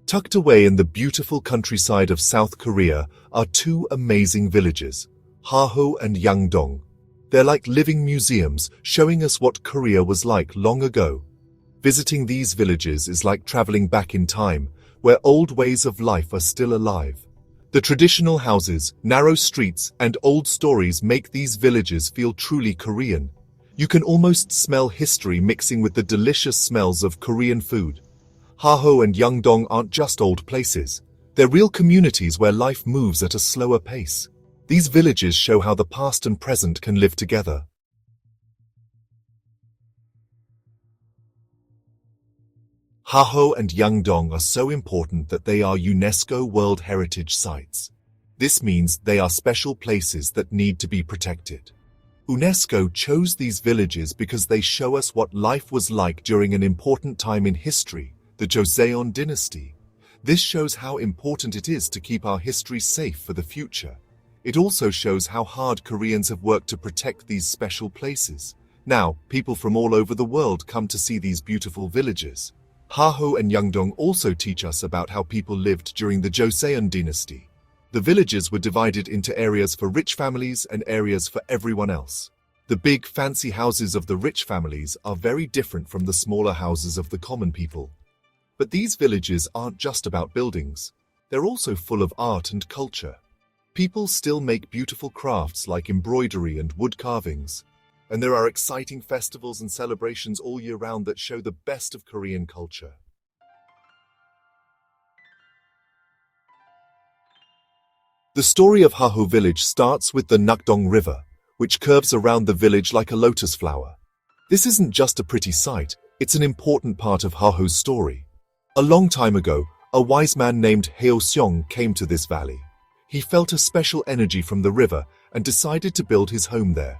Tucked away in the beautiful countryside of South Korea are two amazing villages, Hahoe and Yangdong. They're like living museums showing us what Korea was like long ago. Visiting these villages is like traveling back in time, where old ways of life are still alive. The traditional houses, narrow streets, and old stories make these villages feel truly Korean. You can almost smell history mixing with the delicious smells of Korean food. Hahoe and Yangdong aren't just old places. They're real communities where life moves at a slower pace. These villages show how the past and present can live together. Hahoe and Yangdong are so important that they are UNESCO World Heritage Sites. This means they are special places that need to be protected. UNESCO chose these villages because they show us what life was like during an important time in history, the Joseon dynasty. This shows how important it is to keep our history safe for the future. It also shows how hard Koreans have worked to protect these special places. Now, people from all over the world come to see these beautiful villages. Hahoe and Yangdong also teach us about how people lived during the Joseon dynasty. The villages were divided into areas for rich families and areas for everyone else. The big, fancy houses of the rich families are very different from the smaller houses of the common people. But these villages aren't just about buildings. They're also full of art and culture. People still make beautiful crafts like embroidery and wood carvings. And there are exciting festivals and celebrations all year round that show the best of Korean culture. The story of Hahoe village starts with the Yangdong River, which curves around the village like a lotus flower. This isn't just a pretty sight, it's an important part of Hahoe's story. A long time ago, a wise man named Hahoe came to this valley. He felt a special energy from the river and decided to build his home there.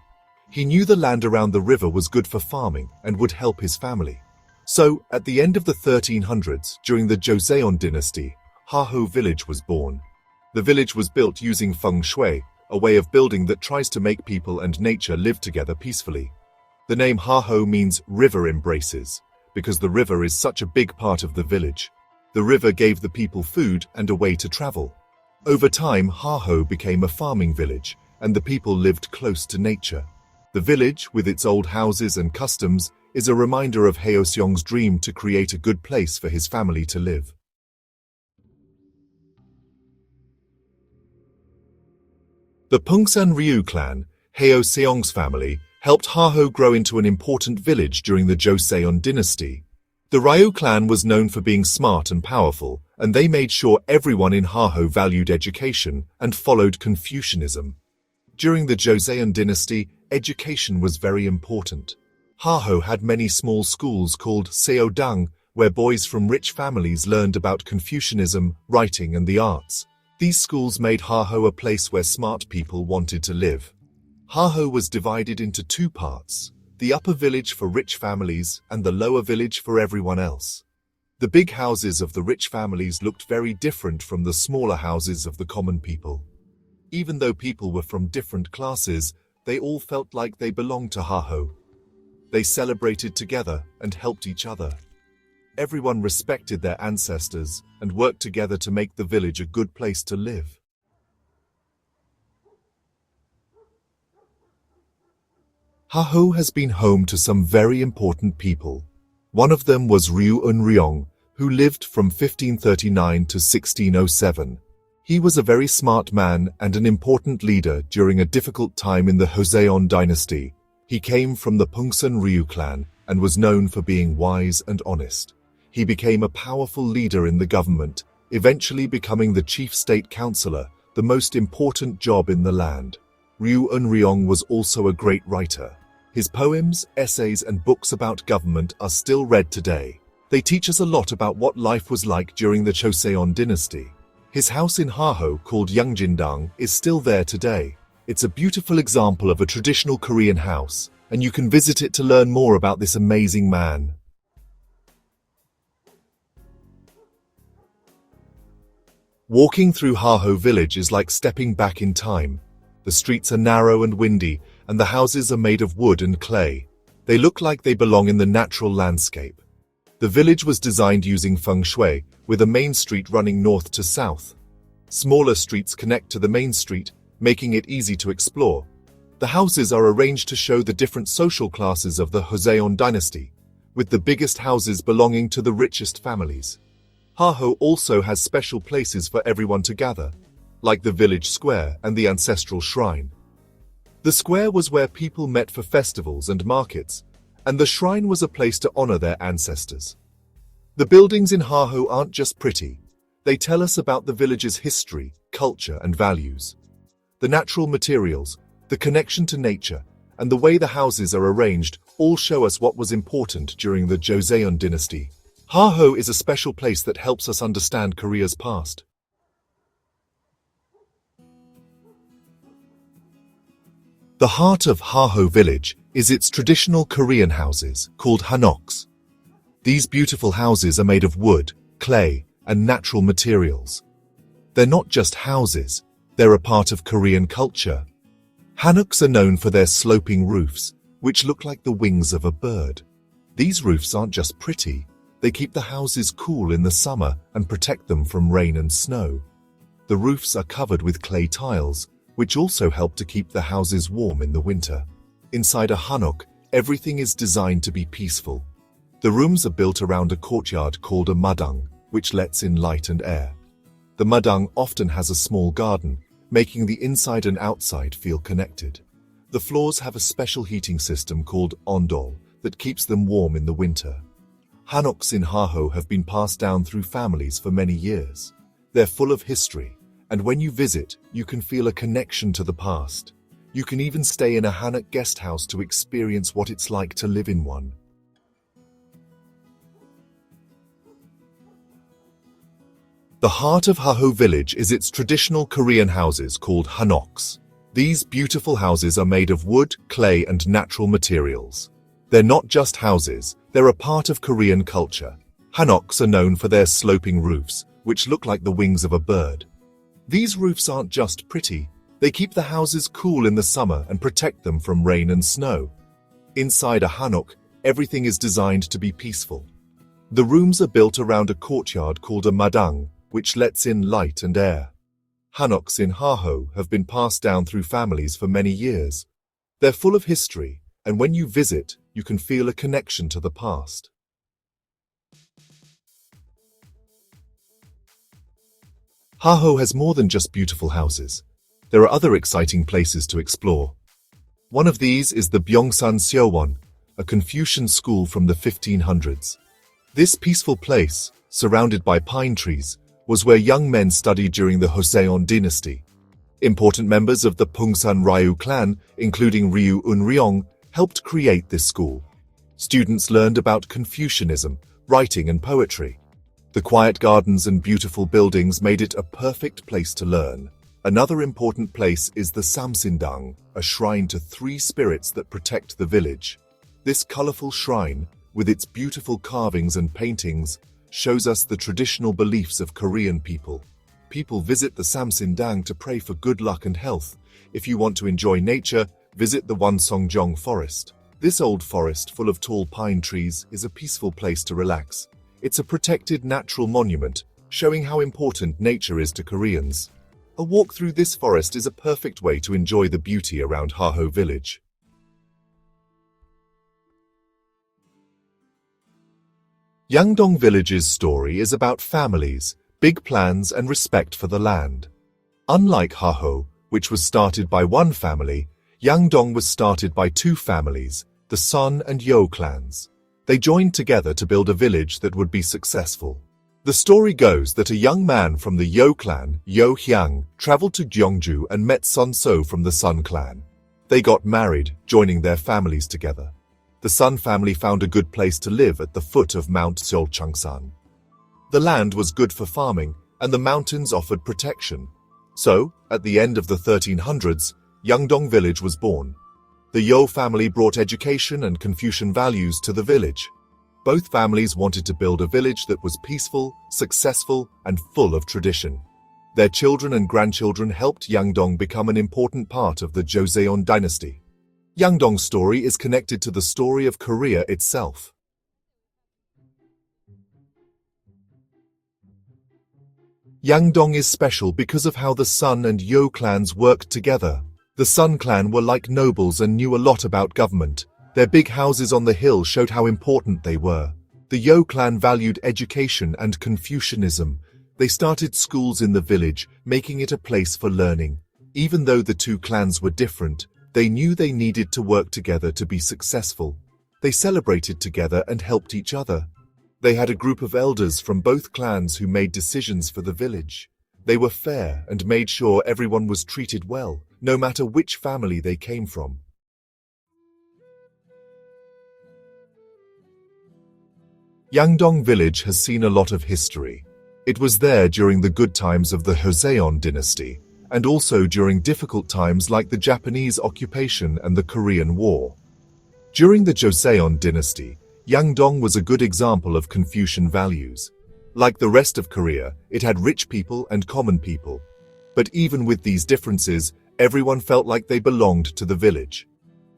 He knew the land around the river was good for farming and would help his family. So, at the end of the 1300s, during the Joseon dynasty, Hahoe village was born. The village was built using feng shui, a way of building that tries to make people and nature live together peacefully. The name Hahoe means river embraces, because the river is such a big part of the village. The river gave the people food and a way to travel. Over time, Hahoe became a farming village, and the people lived close to nature. The village, with its old houses and customs, is a reminder of Hahoe's dream to create a good place for his family to live. The Pungsan Ryu clan, Hahoe's family, helped Hahoe grow into an important village during the Joseon dynasty. The Ryu clan was known for being smart and powerful, and they made sure everyone in Hahoe valued education and followed Confucianism. During the Joseon dynasty, education was very important. Hahoe had many small schools called seodang, where boys from rich families learned about Confucianism, writing, and the arts. These schools made Hahoe a place where smart people wanted to live. Hahoe was divided into two parts, the upper village for rich families and the lower village for everyone else. The big houses of the rich families looked very different from the smaller houses of the common people. Even though people were from different classes, they all felt like they belonged to Hahoe. They celebrated together and helped each other. Everyone respected their ancestors and worked together to make the village a good place to live. Hahoe has been home to some very important people. One of them was Reusable, who lived from 1539 to 1607. He was a very smart man and an important leader during a difficult time in the Joseon dynasty. He came from the Pungsan Ryu clan and was known for being wise and honest. He became a powerful leader in the government, eventually becoming the chief state councillor, the most important job in the land. Reusable was also a great writer. His poems, essays, and books about government are still read today. They teach us a lot about what life was like during the Joseon dynasty. His house in Hahoe, called Yangdong, is still there today. It's a beautiful example of a traditional Korean house, and you can visit it to learn more about this amazing man. Walking through Hahoe village is like stepping back in time. The streets are narrow and windy, and the houses are made of wood and clay. They look like they belong in the natural landscape. The village was designed using feng shui, with a main street running north to south. Smaller streets connect to the main street, making it easy to explore. The houses are arranged to show the different social classes of the Joseon dynasty, with the biggest houses belonging to the richest families. Hahoe also has special places for everyone to gather, like the village square and the ancestral shrine. The square was where people met for festivals and markets, and the shrine was a place to honor their ancestors. The buildings in Hahoe aren't just pretty, they tell us about the village's history, culture, and values. The natural materials, the connection to nature, and the way the houses are arranged all show us what was important during the Joseon dynasty. Hahoe is a special place that helps us understand Korea's past. The heart of Hahoe village is its traditional Korean houses, called Hanoks. These beautiful houses are made of wood, clay, and natural materials. They're not just houses, they're a part of Korean culture. Hanoks are known for their sloping roofs, which look like the wings of a bird. These roofs aren't just pretty, they keep the houses cool in the summer and protect them from rain and snow. The roofs are covered with clay tiles, which also help to keep the houses warm in the winter. Inside a hanok, everything is designed to be peaceful. The rooms are built around a courtyard called a madang, which lets in light and air. The madang often has a small garden, making the inside and outside feel connected. The floors have a special heating system called ondol that keeps them warm in the winter. Hanoks in Hahoe have been passed down through families for many years. They're full of history, and when you visit, you can feel a connection to the past. You can even stay in a hanok guest house to experience what it's like to live in one. The heart of Hahoe village is its traditional Korean houses called hanoks. These beautiful houses are made of wood, clay, and natural materials. They're not just houses, they're a part of Korean culture. Hanoks are known for their sloping roofs, which look like the wings of a bird. These roofs aren't just pretty, they keep the houses cool in the summer and protect them from rain and snow. Inside a hanok, everything is designed to be peaceful. The rooms are built around a courtyard called a madang, which lets in light and air. Hanoks in Hahoe have been passed down through families for many years. They're full of history, and when you visit, you can feel a connection to the past. Hahoe has more than just beautiful houses. There are other exciting places to explore. One of these is the Byongsan Seowon, a Confucian school from the 1500s. This peaceful place, surrounded by pine trees, was where young men studied during the Joseon dynasty. Important members of the Pungsan Ryu clan, including Ryu Unryong, helped create this school. Students learned about Confucianism, writing and poetry. The quiet gardens and beautiful buildings made it a perfect place to learn. Another important place is the Samsindang, a shrine to 3 spirits that protect the village. This colorful shrine, with its beautiful carvings and paintings, shows us the traditional beliefs of Korean people. People visit the Samsindang to pray for good luck and health. If you want to enjoy nature, visit the Wonsongjong forest. This old forest full of tall pine trees is a peaceful place to relax. It's a protected natural monument, showing how important nature is to Koreans. A walk through this forest is a perfect way to enjoy the beauty around Hahoe village. Yangdong village's story is about families, big plans, and respect for the land. Unlike Hahoe, which was started by one family, Yangdong was started by 2 families, the Sun and Yo clans. They joined together to build a village that would be successful. The story goes that a young man from the Yo clan, Yo Hyang, traveled to Gyeongju and met Sun So from the Sun clan. They got married, joining their families together. The Sun family found a good place to live at the foot of Mount Seolchangsan. The land was good for farming, and the mountains offered protection. So, at the end of the 1300s, Yangdong village was born. The Yo family brought education and Confucian values to the village. Both families wanted to build a village that was peaceful, successful, and full of tradition. Their children and grandchildren helped Yangdong become an important part of the Joseon dynasty. Yangdong's story is connected to the story of Korea itself. Yangdong is special because of how the Sun and Yo clans worked together. The Sun clan were like nobles and knew a lot about government. Their big houses on the hill showed how important they were. The Yo clan valued education and Confucianism. They started schools in the village, making it a place for learning. Even though the two clans were different, they knew they needed to work together to be successful. They celebrated together and helped each other. They had a group of elders from both clans who made decisions for the village. They were fair and made sure everyone was treated well, no matter which family they came from. Yangdong village has seen a lot of history. It was there during the good times of the Joseon dynasty, and also during difficult times like the Japanese occupation and the Korean War. During the Joseon dynasty, Yangdong was a good example of Confucian values. Like the rest of Korea, it had rich people and common people. But even with these differences, everyone felt like they belonged to the village.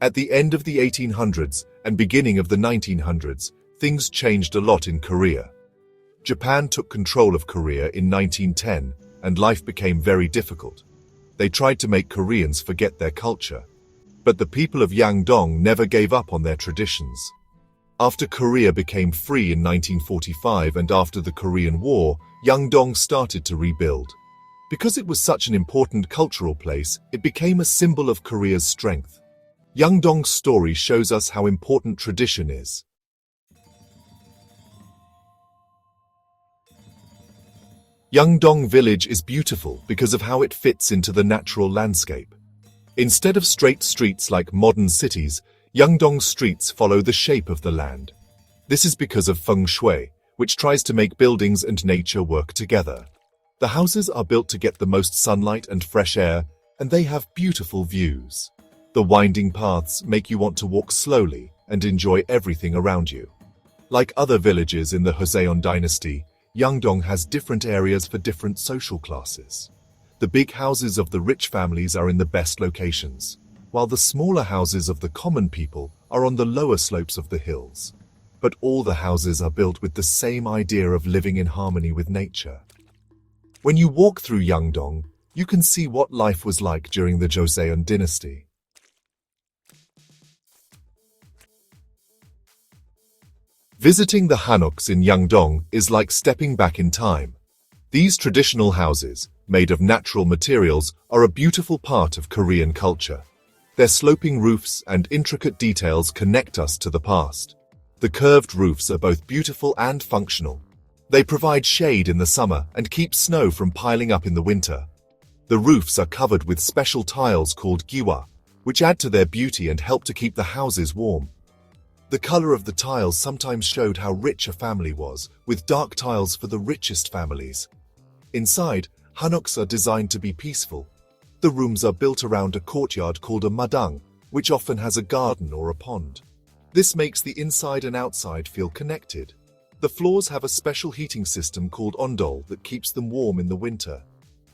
At the end of the 1800s and beginning of the 1900s, things changed a lot in Korea. Japan took control of Korea in 1910, and life became very difficult. They tried to make Koreans forget their culture. But the people of Yangdong never gave up on their traditions. After Korea became free in 1945 and after the Korean War, Yangdong started to rebuild. Because it was such an important cultural place, it became a symbol of Korea's strength. Yangdong's story shows us how important tradition is. Yangdong village is beautiful because of how it fits into the natural landscape. Instead of straight streets like modern cities, Yangdong streets follow the shape of the land. This is because of feng shui, which tries to make buildings and nature work together. The houses are built to get the most sunlight and fresh air, and they have beautiful views. The winding paths make you want to walk slowly and enjoy everything around you. Like other villages in the Joseon dynasty, Yangdong has different areas for different social classes. The big houses of the rich families are in the best locations, while the smaller houses of the common people are on the lower slopes of the hills. But all the houses are built with the same idea of living in harmony with nature. When you walk through Yangdong, you can see what life was like during the Joseon dynasty. Visiting the Hanoks in Yangdong is like stepping back in time. These traditional houses, made of natural materials, are a beautiful part of Korean culture. Their sloping roofs and intricate details connect us to the past. The curved roofs are both beautiful and functional. They provide shade in the summer and keep snow from piling up in the winter. The roofs are covered with special tiles called giwa, which add to their beauty and help to keep the houses warm. The color of the tiles sometimes showed how rich a family was, with dark tiles for the richest families. Inside, Hanoks are designed to be peaceful. The rooms are built around a courtyard called a madang, which often has a garden or a pond. This makes the inside and outside feel connected. The floors have a special heating system called ondol that keeps them warm in the winter.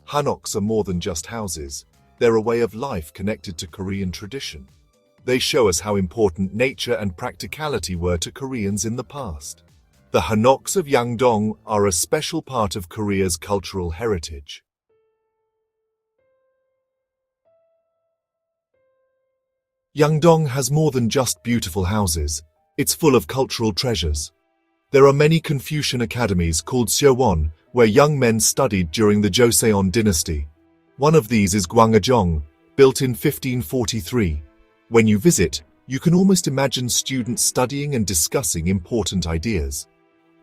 Hanoks are more than just houses. They're a way of life connected to Korean tradition. They show us how important nature and practicality were to Koreans in the past. The Hanoks of Yangdong are a special part of Korea's cultural heritage. Yangdong has more than just beautiful houses. It's full of cultural treasures. There are many Confucian academies called Seowon, where young men studied during the Joseon dynasty. One of these is Gwangjong, built in 1543. When you visit, you can almost imagine students studying and discussing important ideas.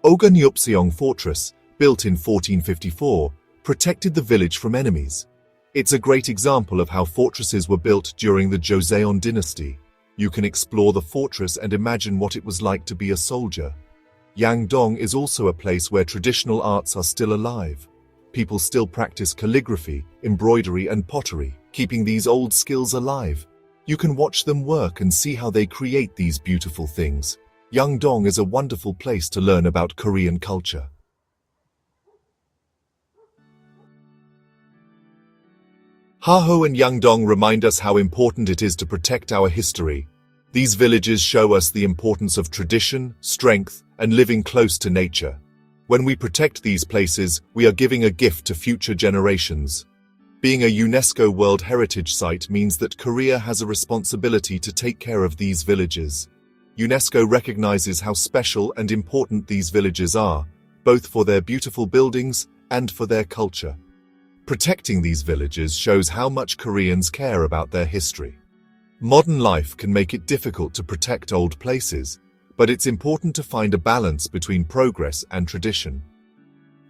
Oganyeopseong Fortress, built in 1454, protected the village from enemies. It's a great example of how fortresses were built during the Joseon dynasty. You can explore the fortress and imagine what it was like to be a soldier. Yangdong is also a place where traditional arts are still alive. People still practice calligraphy, embroidery, and pottery, keeping these old skills alive. You can watch them work and see how they create these beautiful things. Yangdong is a wonderful place to learn about Korean culture. Hahoe and Yangdong remind us how important it is to protect our history. These villages show us the importance of tradition, strength, and living close to nature. When we protect these places, we are giving a gift to future generations. Being a UNESCO World Heritage Site means that Korea has a responsibility to take care of these villages. UNESCO recognizes how special and important these villages are, both for their beautiful buildings and for their culture. Protecting these villages shows how much Koreans care about their history. Modern life can make it difficult to protect old places, but it's important to find a balance between progress and tradition.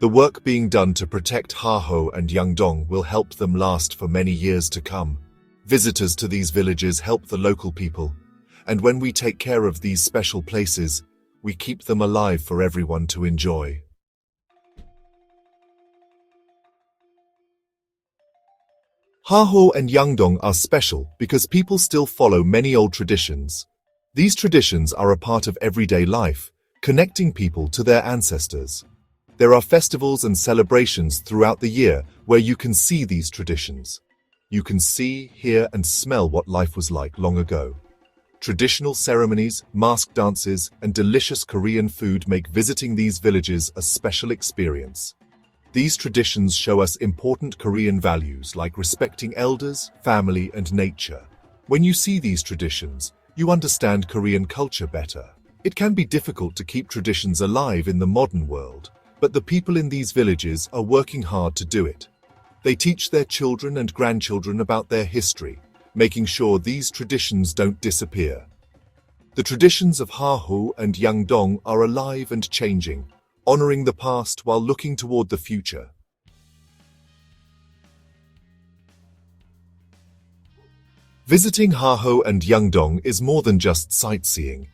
The work being done to protect Hahoe and Yangdong will help them last for many years to come. Visitors to these villages help the local people, and when we take care of these special places, we keep them alive for everyone to enjoy. Hahoe and Yangdong are special because people still follow many old traditions. These traditions are a part of everyday life, connecting people to their ancestors. There are festivals and celebrations throughout the year where you can see these traditions. You can see, hear, and smell what life was like long ago. Traditional ceremonies, mask dances, and delicious Korean food make visiting these villages a special experience. These traditions show us important Korean values like respecting elders, family, and nature. When you see these traditions, you understand Korean culture better. It can be difficult to keep traditions alive in the modern world, but the people in these villages are working hard to do it. They teach their children and grandchildren about their history, making sure these traditions don't disappear. The traditions of Hahoe and Yangdong are alive and changing, honoring the past while looking toward the future. Visiting Hahoe and Yangdong is more than just sightseeing.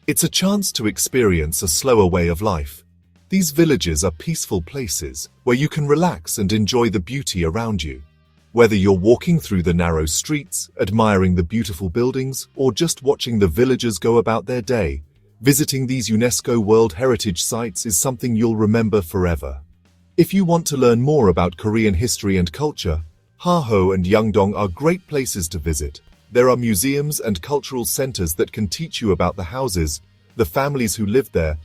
It's a chance to experience a slower way of life. These villages are peaceful places where you can relax and enjoy the beauty around you. Whether you're walking through the narrow streets, admiring the beautiful buildings, or just watching the villagers go about their day, visiting these UNESCO World Heritage Sites is something you'll remember forever. If you want to learn more about Korean history and culture, Hahoe and Yangdong are great places to visit. There are museums and cultural centers that can teach you about the houses, the families who lived there,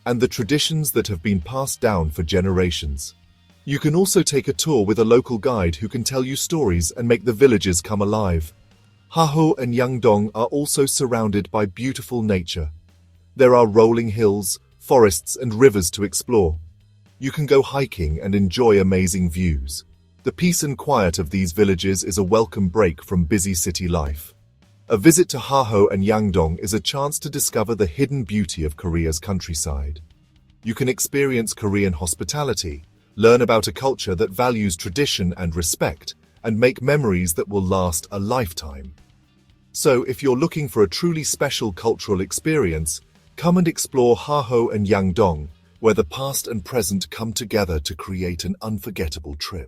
and the traditions that have been passed down for generations. You can also take a tour with a local guide who can tell you stories and make the villages come alive. Hahoe and Yangdong are also surrounded by beautiful nature. There are rolling hills, forests, and rivers to explore. You can go hiking and enjoy amazing views. The peace and quiet of these villages is a welcome break from busy city life. A visit to Hahoe and Yangdong is a chance to discover the hidden beauty of Korea's countryside. You can experience Korean hospitality, learn about a culture that values tradition and respect, and make memories that will last a lifetime. So, if you're looking for a truly special cultural experience, come and explore Hahoe and Yangdong, where the past and present come together to create an unforgettable trip.